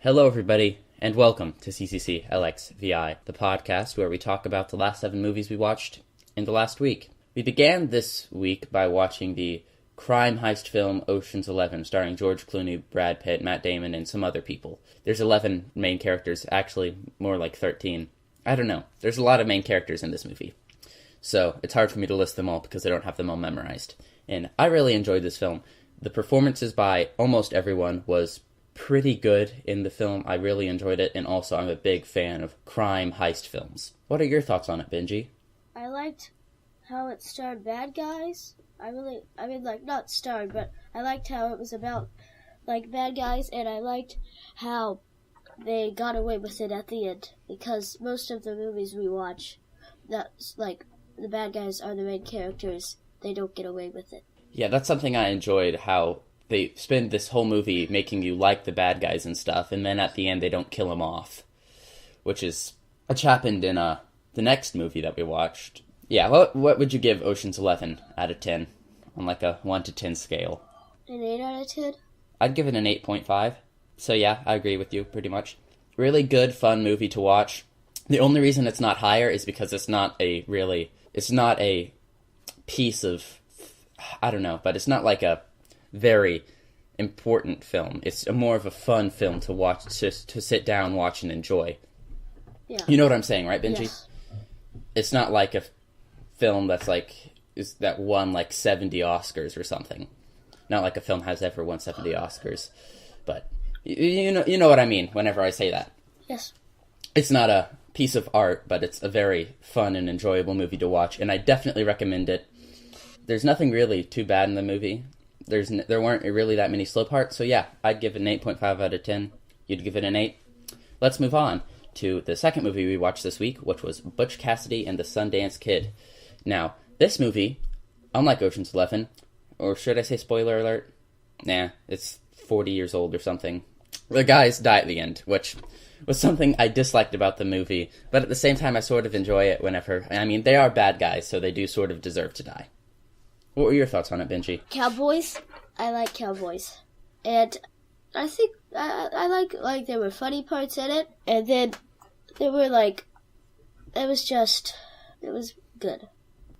Hello, everybody, and welcome to CCCLXVI, the podcast where we talk about the last 7 movies we watched in the last week. We began this week by watching the crime heist film Ocean's 11, starring George Clooney, Brad Pitt, Matt Damon, and some other people. There's 11 main characters, actually more like 13. I don't know. There's a lot of main characters in this movie. So it's hard for me to list them all because I don't have them all memorized. And I really enjoyed this film. The performances by almost everyone was pretty good in the film. I really enjoyed it, and also I'm a big fan of crime heist films. What are your thoughts on it, Benji? I liked how it starred bad guys. Not starred, but I liked how it was about, bad guys, and I liked how they got away with it at the end. Because most of the movies we watch, that's, the bad guys are the main characters, they don't get away with it. Yeah, that's something I enjoyed, how they spend this whole movie making you like the bad guys and stuff, and then at the end they don't kill them off. Which happened in the next movie that we watched. Yeah, what would you give Ocean's 11 out of 10 on a 1 to 10 scale? An 8 out of 10? I'd give it an 8.5. So yeah, I agree with you pretty much. Really good, fun movie to watch. The only reason it's not higher is because it's not a piece of, I don't know, but it's not like a very important film. It's more of a fun film to watch, to sit down, watch, and enjoy. Yeah. You know what I'm saying, right, Benji? Yes. It's not like a film that won 70 Oscars or something. Not like a film has ever won 70 Oscars, but you know what I mean whenever I say that. Yes. It's not a piece of art, but it's a very fun and enjoyable movie to watch, and I definitely recommend it. There's nothing really too bad in the movie. There weren't really that many slow parts, so yeah, I'd give it an 8.5 out of 10. You'd give it an 8. Let's move on to the second movie we watched this week, which was Butch Cassidy and the Sundance Kid. Now, this movie, unlike Ocean's 11, or should I say spoiler alert? Nah, it's 40 years old or something. The guys die at the end, which was something I disliked about the movie, but at the same time I sort of enjoy it they are bad guys, so they do sort of deserve to die. What were your thoughts on it, Benji? Cowboys. I like Cowboys. And I think I like there were funny parts in it, and then there were it was good.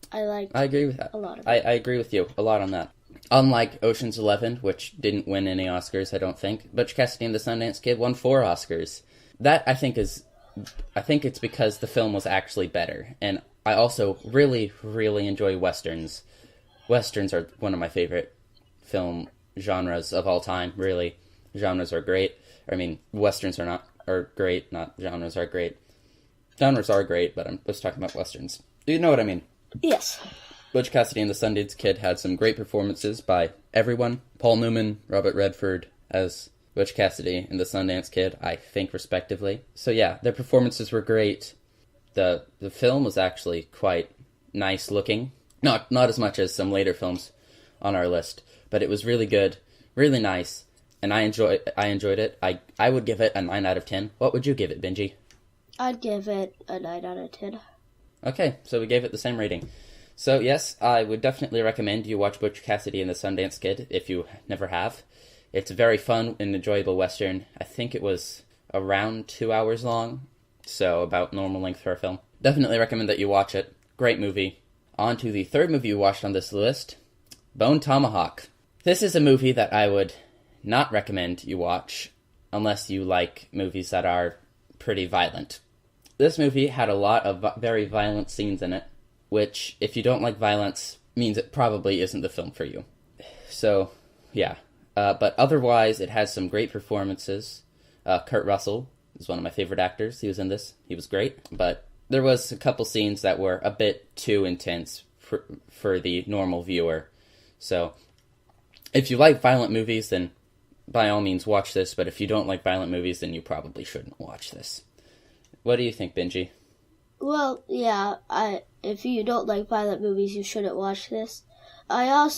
I agree with that. A lot of it. I agree with you a lot on that. Unlike Ocean's 11, which didn't win any Oscars, I don't think, Butch Cassidy and the Sundance Kid won 4 Oscars. That, I think it's because the film was actually better. And I also really, really enjoy Westerns. Westerns are one of my favorite film genres of all time, really. Genres are great. Westerns are great, not genres are great. Genres are great, but I'm just talking about Westerns. You know what I mean? Yes. Butch Cassidy and the Sundance Kid had some great performances by everyone. Paul Newman, Robert Redford as Butch Cassidy and the Sundance Kid, I think, respectively. So yeah, their performances were great. The film was actually quite nice looking. Not as much as some later films on our list, but it was really good, really nice, and I enjoyed it. I would give it a 9 out of 10. What would you give it, Benji? I'd give it a 9 out of 10. Okay, so we gave it the same rating. So yes, I would definitely recommend you watch Butch Cassidy and the Sundance Kid if you never have. It's a very fun and enjoyable Western. I think it was around 2 hours long, so about normal length for a film. Definitely recommend that you watch it. Great movie. On to the third movie we watched on this list, Bone Tomahawk. This is a movie that I would not recommend you watch unless you like movies that are pretty violent. This movie had a lot of very violent scenes in it, which, if you don't like violence, means it probably isn't the film for you. So, yeah. But otherwise, it has some great performances. Kurt Russell is one of my favorite actors. He was in this. He was great. But there was a couple scenes that were a bit too intense for the normal viewer. So, if you like violent movies, then by all means watch this. But if you don't like violent movies, then you probably shouldn't watch this. What do you think, Benji? Well, yeah, if you don't like violent movies, you shouldn't watch this. I'm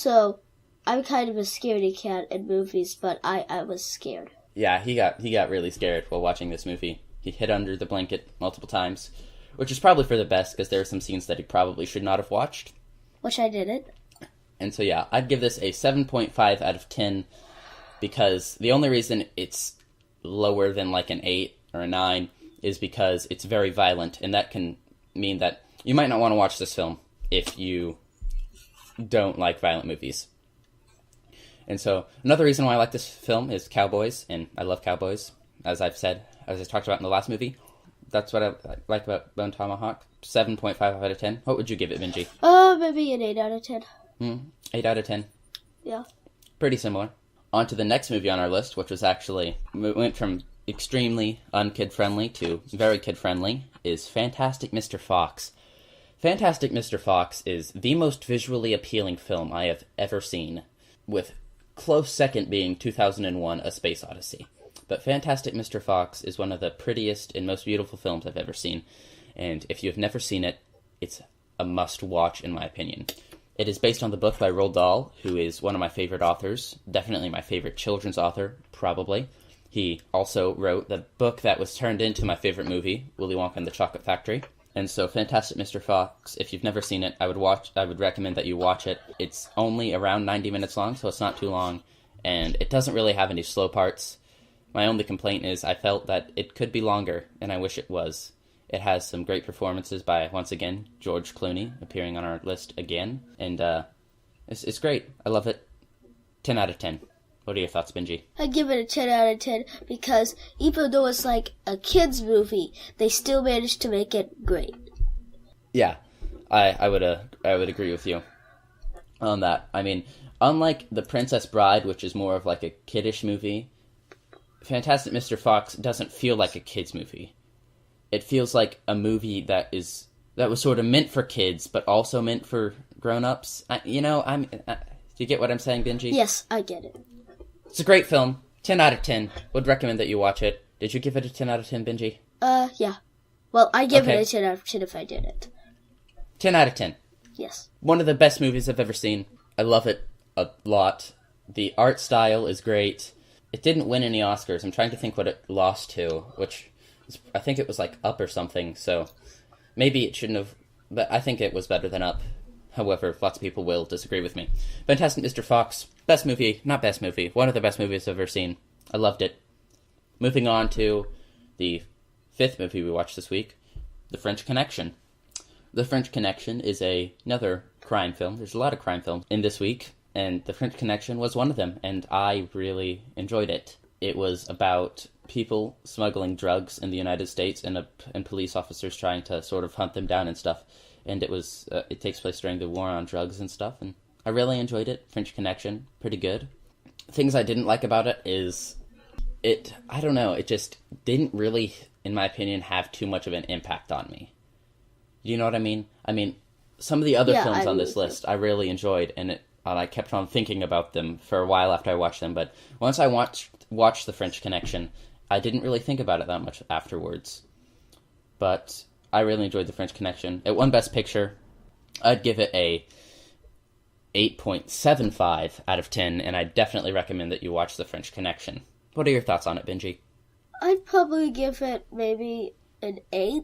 kind of a scaredy cat in movies, but I was scared. Yeah, he got really scared while watching this movie. He hid under the blanket multiple times, which is probably for the best, because there are some scenes that he probably should not have watched. Which I didn't. And so yeah, I'd give this a 7.5 out of 10, because the only reason it's lower than like an 8 or a 9 is because it's very violent, and that can mean that you might not want to watch this film if you don't like violent movies. And so another reason why I like this film is Cowboys, and I love Cowboys, as I've said, as I talked about in the last movie. That's what I like about Bone Tomahawk. 7.5 out of 10. What would you give it, Benji? Maybe an 8 out of 10. 8 out of 10? Yeah. Pretty similar. On to the next movie on our list, which was actually, went from extremely unkid-friendly to very kid-friendly, is Fantastic Mr. Fox. Fantastic Mr. Fox is the most visually appealing film I have ever seen, with close second being 2001: A Space Odyssey. But Fantastic Mr. Fox is one of the prettiest and most beautiful films I've ever seen, and if you have never seen it, it's a must-watch in my opinion. It is based on the book by Roald Dahl, who is one of my favorite authors, definitely my favorite children's author, probably. He also wrote the book that was turned into my favorite movie, Willy Wonka and the Chocolate Factory. And so Fantastic Mr. Fox, if you've never seen it, I would recommend that you watch it. It's only around 90 minutes long, so it's not too long, and it doesn't really have any slow parts. My only complaint is I felt that it could be longer, and I wish it was. It has some great performances by, once again, George Clooney, appearing on our list again, and it's great. I love it. 10 out of 10. What are your thoughts, Benji? I give it a 10 out of 10 because even though it's like a kid's movie, they still managed to make it great. Yeah, I would agree with you on that. I mean, unlike The Princess Bride, which is more of like a kiddish movie, Fantastic Mr. Fox doesn't feel like a kid's movie. It feels like a movie that was sort of meant for kids, but also meant for grown-ups. Do you get what I'm saying, Benji? Yes, I get it. It's a great film. 10 out of 10. Would recommend that you watch it. Did you give it a 10 out of 10, Benji? Yeah. Well, I give it a 10 out of 10 if I did it. 10 out of 10. Yes. One of the best movies I've ever seen. I love it a lot. The art style is great. It didn't win any Oscars. I'm trying to think what it lost to, which I think it was like Up or something, so maybe it shouldn't have, but I think it was better than Up. However, lots of people will disagree with me. Fantastic Mr. Fox, best movie, not best movie, one of the best movies I've ever seen. I loved it. Moving on to the fifth movie we watched this week, The French Connection. The French Connection is another crime film. There's a lot of crime films in this week, and The French Connection was one of them, and I really enjoyed it. It was about people smuggling drugs in the United States and police officers trying to sort of hunt them down and stuff. And it takes place during the war on drugs and stuff, and I really enjoyed it. French Connection, pretty good. Things I didn't like about it is it just didn't really, in my opinion, have too much of an impact on me. You know what I mean? I mean, some of the other films on this list I really enjoyed, and I kept on thinking about them for a while after I watched them, but once I watched The French Connection, I didn't really think about it that much afterwards. But I really enjoyed The French Connection. It won Best Picture. I'd give it a 8.75 out of 10, and I definitely recommend that you watch The French Connection. What are your thoughts on it, Benji? I'd probably give it maybe an 8,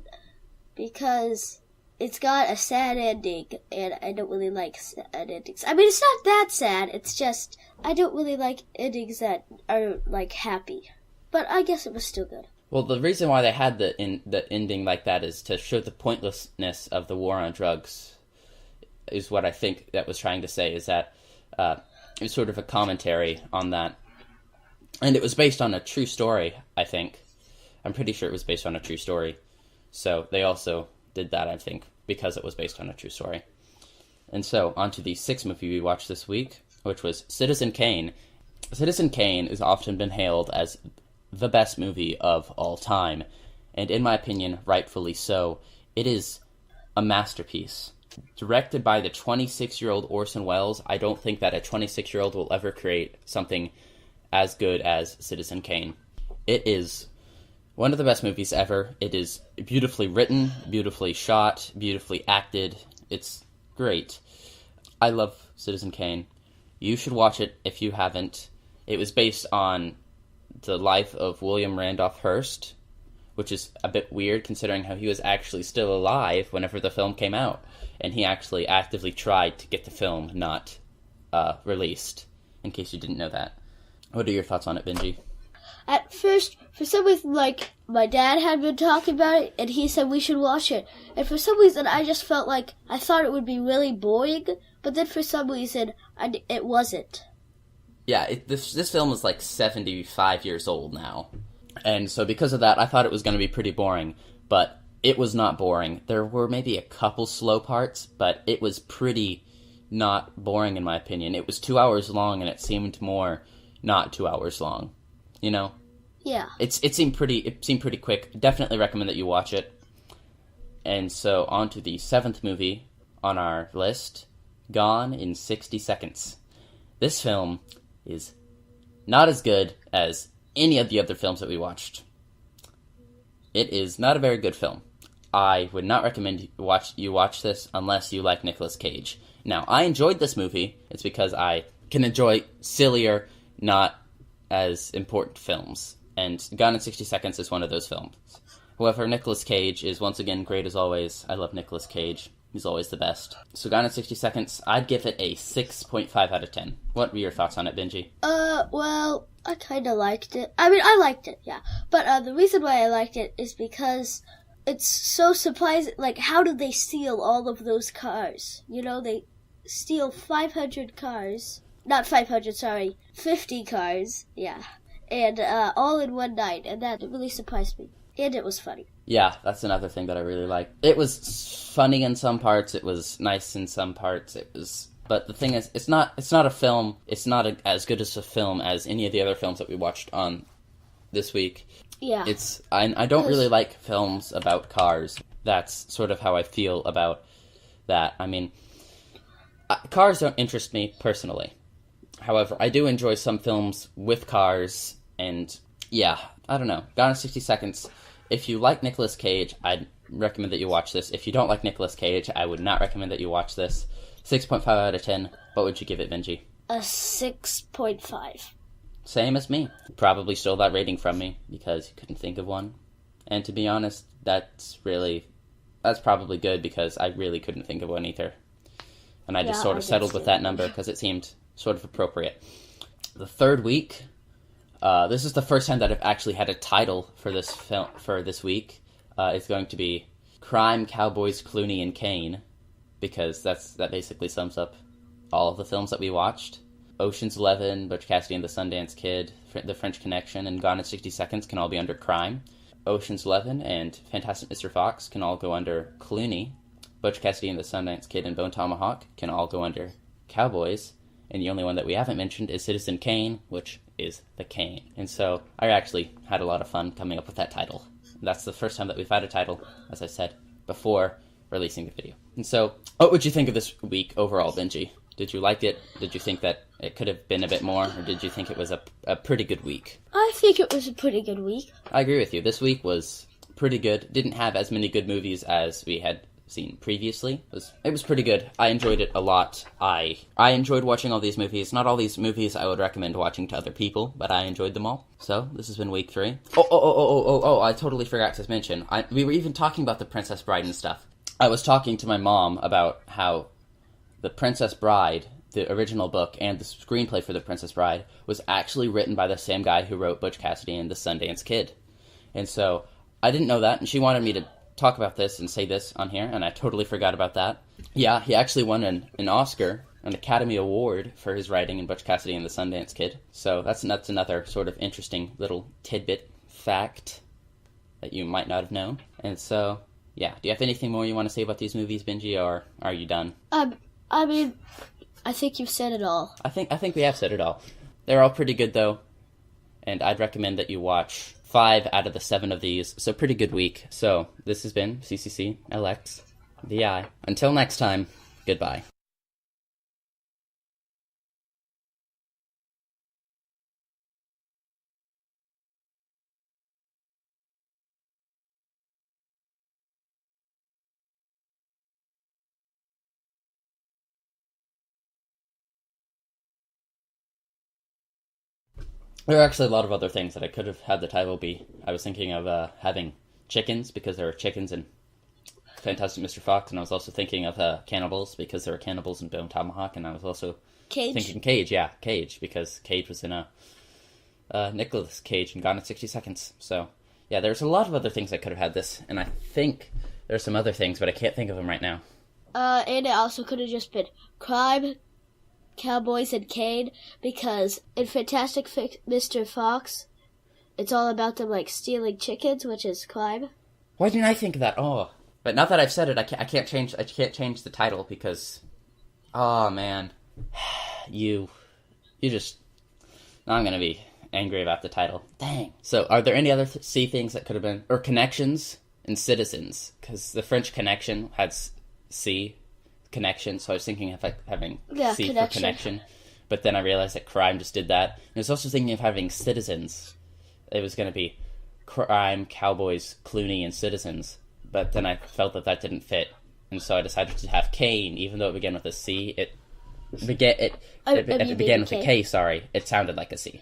because it's got a sad ending, and I don't really like sad endings. I mean, it's not that sad, it's just, I don't really like endings that are, like, happy. But I guess it was still good. Well, the reason why they had the ending like that is to show the pointlessness of the war on drugs, is what I think that was trying to say, is that it was sort of a commentary on that. And it was based on a true story, I think. I'm pretty sure it was based on a true story. So they also did that, I think, because it was based on a true story. And so, on to the sixth movie we watched this week, which was Citizen Kane. Citizen Kane has often been hailed as the best movie of all time, and in my opinion, rightfully so. It is a masterpiece. Directed by the 26-year-old Orson Welles, I don't think that a 26-year-old will ever create something as good as Citizen Kane. It is one of the best movies ever. It is beautifully written, beautifully shot, beautifully acted. It's great. I love Citizen Kane. You should watch it if you haven't. It was based on the life of William Randolph Hearst, which is a bit weird considering how he was actually still alive whenever the film came out, and he actually actively tried to get the film not released, in case you didn't know that. What are your thoughts on it, Benji? at first, for some reason, like, my dad had been talking about it, and he said we should watch it. And for some reason, I just felt like I thought it would be really boring, but then for some reason, it wasn't. Yeah, this film is like 75 years old now. And so because of that, I thought it was going to be pretty boring. But it was not boring. There were maybe a couple slow parts, but it was pretty not boring in my opinion. It was 2 hours long, and it seemed more not 2 hours long. You know? Yeah. It seemed pretty quick. Definitely recommend that you watch it. And so on to the 7th movie on our list, Gone in 60 Seconds. This film is not as good as any of the other films that we watched. It is not a very good film. I would not recommend you watch this unless you like Nicolas Cage. Now, I enjoyed this movie. It's because I can enjoy sillier, not as important films. And Gone in 60 Seconds is one of those films. However, Nicolas Cage is once again great as always. I love Nicolas Cage. He's always the best. So Gone in 60 Seconds, I'd give it a 6.5 out of 10. What were your thoughts on it, Benji? Well, I kind of liked it. I mean, I liked it, yeah. But the reason why I liked it is because it's so surprising. Like, how did they steal all of those cars? You know, they steal 500 cars. Not 500, sorry. 50 cars, yeah. And all in one night, and that really surprised me. And it was funny. Yeah, that's another thing that I really liked. It was funny in some parts, it was nice in some parts, but the thing is, it's not a film, it's not as good as a film as any of the other films that we watched on this week. Yeah. I don't really like films about cars. That's sort of how I feel about that. I mean, cars don't interest me personally. However, I do enjoy some films with cars, and yeah, I don't know. Gone in 60 Seconds. If you like Nicolas Cage, I'd recommend that you watch this. If you don't like Nicolas Cage, I would not recommend that you watch this. 6.5 out of 10. What would you give it, Benji? A 6.5. Same as me. Probably stole that rating from me because you couldn't think of one. And to be honest, that's probably good because I really couldn't think of one either. And I just sort of settled with that number because it seemed sort of appropriate. The third week, this is the first time that I've actually had a title for this film for this week. It's going to be Crime, Cowboys, Clooney, and Kane, because that basically sums up all of the films that we watched. Ocean's 11, Butch Cassidy and the Sundance Kid, The French Connection, and Gone in 60 Seconds can all be under Crime. Ocean's 11 and Fantastic Mr. Fox can all go under Clooney. Butch Cassidy and the Sundance Kid and Bone Tomahawk can all go under Cowboys. And the only one that we haven't mentioned is Citizen Kane, which is the Kane. And so I actually had a lot of fun coming up with that title. That's the first time that we've had a title, as I said, before releasing the video. And so, what would you think of this week overall, Benji? Did you like it? Did you think that it could have been a bit more? Or did you think it was a pretty good week? I think it was a pretty good week. I agree with you. This week was pretty good. Didn't have as many good movies as we had seen previously. It was pretty good. I enjoyed it a lot. I enjoyed watching all these movies. Not all these movies I would recommend watching to other people, but I enjoyed them all. So, this has been week 3. Oh, I totally forgot to mention. We were even talking about The Princess Bride and stuff. I was talking to my mom about how The Princess Bride, the original book, and the screenplay for The Princess Bride was actually written by the same guy who wrote Butch Cassidy and the Sundance Kid. And so, I didn't know that, and she wanted me to talk about this and say this on here, and I totally forgot about that. Yeah, he actually won an Oscar, an Academy Award for his writing in Butch Cassidy and the Sundance Kid. So that's another sort of interesting little tidbit fact that you might not have known. And so, yeah. Do you have anything more you want to say about these movies, Benji, or are you done? I mean, I think you've said it all. I think we have said it all. They're all pretty good, though, and I'd recommend that you watch 5 out of the 7 of these, so pretty good week. So, this has been CCCLXVI. Until next time, goodbye. There are actually a lot of other things that I could have had the title be. I was thinking of having chickens, because there are chickens in Fantastic Mr. Fox, and I was also thinking of cannibals, because there are cannibals in Bone Tomahawk, and I was also thinking Cage, because Cage was in a Nicolas Cage in Gone in 60 Seconds. So, yeah, there's a lot of other things that could have had this, and I think there's some other things, but I can't think of them right now. And it also could have just been crime, Cowboys, and Kane, because in Fantastic Mr. Fox, it's all about them, like, stealing chickens, which is crime. Why didn't I think of that? Oh, but now that I've said it, I can't change the title because, oh man, you just, now I'm gonna be angry about the title. Dang. So, are there any other C things that could have been, or connections and citizens? Because the French Connection had C, connection, so I was thinking of having C for connection, but then I realized that crime just did that. And I was also thinking of having citizens. It was going to be crime, Cowboys, Clooney, and citizens, but then I felt that didn't fit, and so I decided to have Kane, even though it began with a C. It began with a K. Sorry, it sounded like a C.